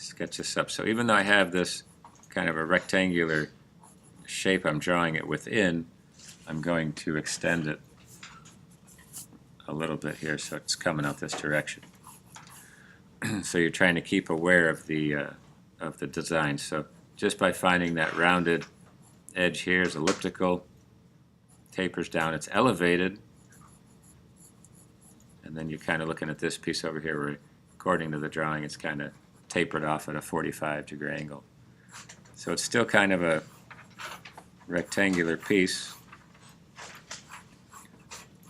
sketch this up. So even though I have this kind of a rectangular shape I'm drawing it within, I'm going to extend it a little bit here so it's coming out this direction. So you're trying to keep aware of the design. So just by finding that rounded edge here is elliptical, tapers down, it's elevated, and then you're kind of looking at this piece over here where according to the drawing it's kind of tapered off at a 45-degree angle. So it's still kind of a rectangular piece,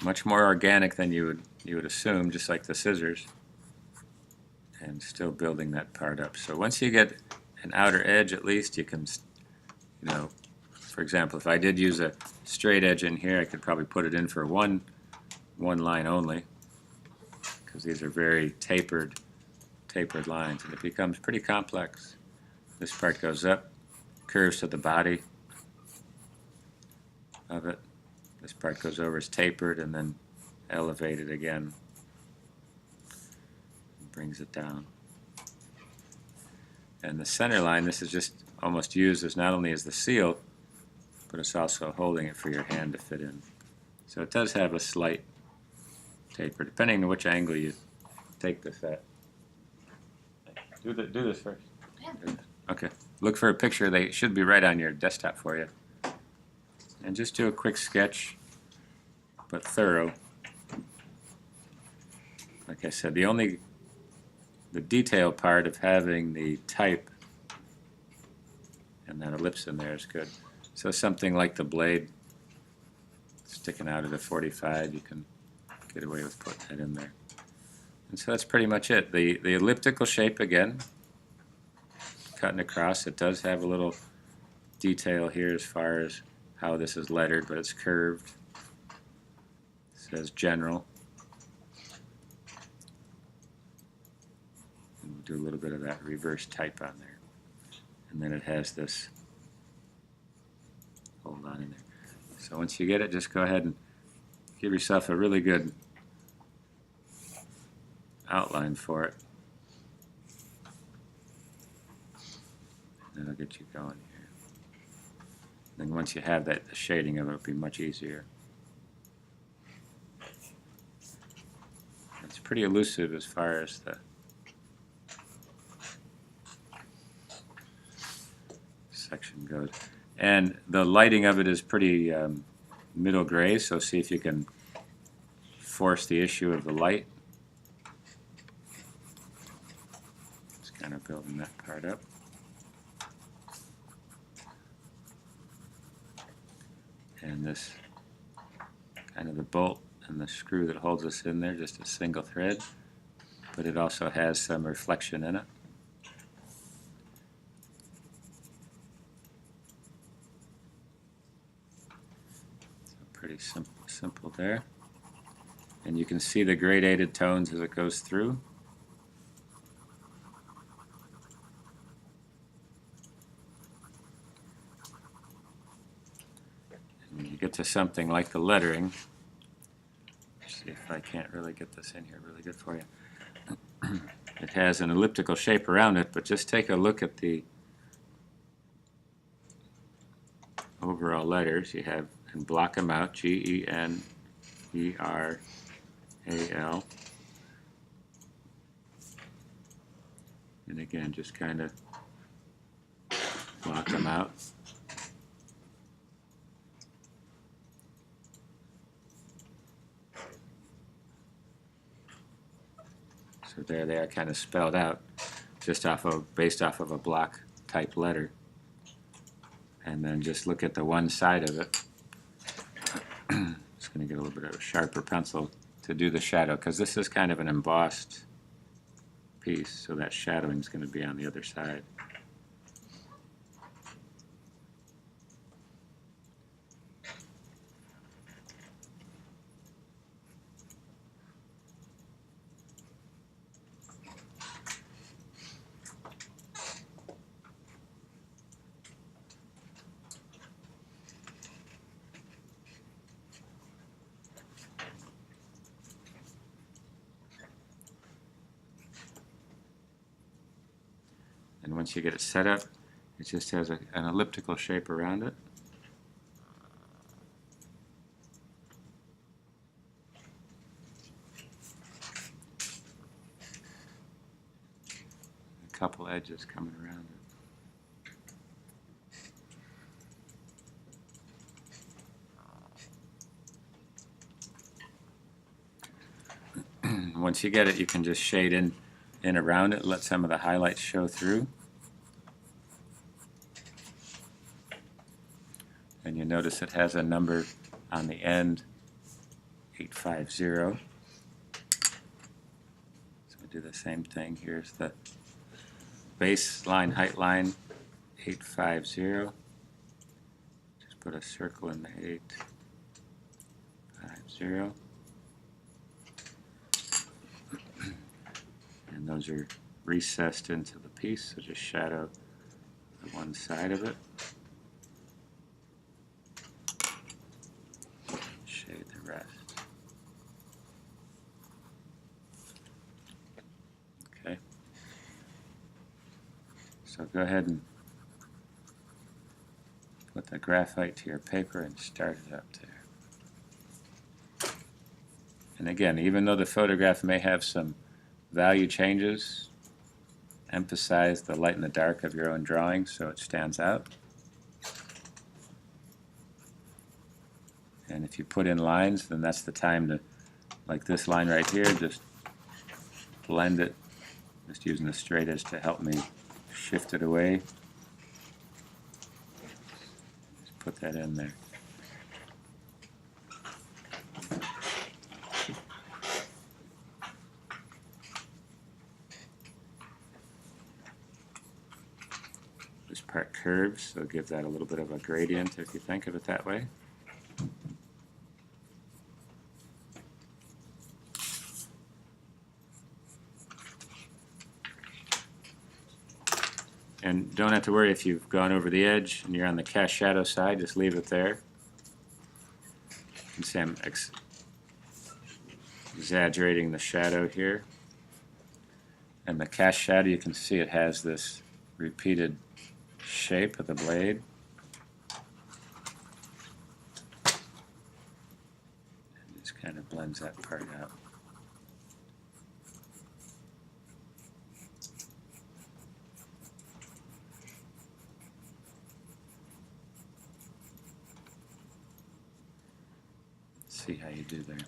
much more organic than you would assume, just like the scissors, and still building that part up. So once you get an outer edge, at least you can, for example, if I did use a straight edge in here, I could probably put it in for one line only, because these are very tapered lines, and it becomes pretty complex. This part goes up, curves to the body of it. This part goes over, is tapered, and then elevated again. Brings it down. And the center line, this is just almost used as not only as the seal, but it's also holding it for your hand to fit in. So it does have a slight taper, depending on which angle you take this at. Do this first. Yeah. Okay. Look for a picture. They should be right on your desktop for you. And just do a quick sketch, but thorough. Like I said, the detail part of having the type and that ellipse in there is good. So something like the blade sticking out at a 45, you can get away with putting that in there. And so that's pretty much it. The elliptical shape again, cutting across, it does have a little detail here as far as how this is lettered, but it's curved. It says general. And we'll do a little bit of that reverse type on there. And then it has this hold on in there. So once you get it, just go ahead and give yourself a really good outline for it. That'll get you going here. Then once you have that, the shading of it will be much easier. It's pretty elusive as far as the section goes. And the lighting of it is pretty middle gray, so see if you can force the issue of the light. Just kind of building that part up. And this kind of the bolt and the screw that holds us in there, just a single thread, but it also has some reflection in it. So pretty simple there. And you can see the gradated tones as it goes through. And when you get to something like the lettering, let's see if I can't really get this in here really good for you. It has an elliptical shape around it, but just take a look at the overall letters. You have, and block them out, G-E-N-E-R-A-L. And again, just kind of block them out. So there they are, kind of spelled out, just based off of a block type letter. And then just look at the one side of it. Just going to get a little bit of a sharper pencil to do the shadow, because this is kind of an embossed piece, so that shadowing is going to be on the other side. And once you get it set up, it just has an elliptical shape around it. A couple edges coming around it. Once you get it, you can just shade in around it, let some of the highlights show through. And you notice it has a number on the end, 850. So we do the same thing. Here's the baseline height line, 850. Just put a circle in the 850. And those are recessed into the piece, so just shadow the one side of it. Shade the rest. Okay. So go ahead and put the graphite to your paper and start it up there. And again, even though the photograph may have some value changes, emphasize the light and the dark of your own drawing so it stands out. And if you put in lines, then that's the time to, like this line right here, just blend it, just using the straight edge to help me shift it away. Just put that in there. This part curves, so give that a little bit of a gradient if you think of it that way. And don't have to worry if you've gone over the edge and you're on the cast shadow side, just leave it there. You can see I'm exaggerating the shadow here. And the cast shadow, you can see it has this repeated shape of the blade. And just kind of blends that part out. See how you do there.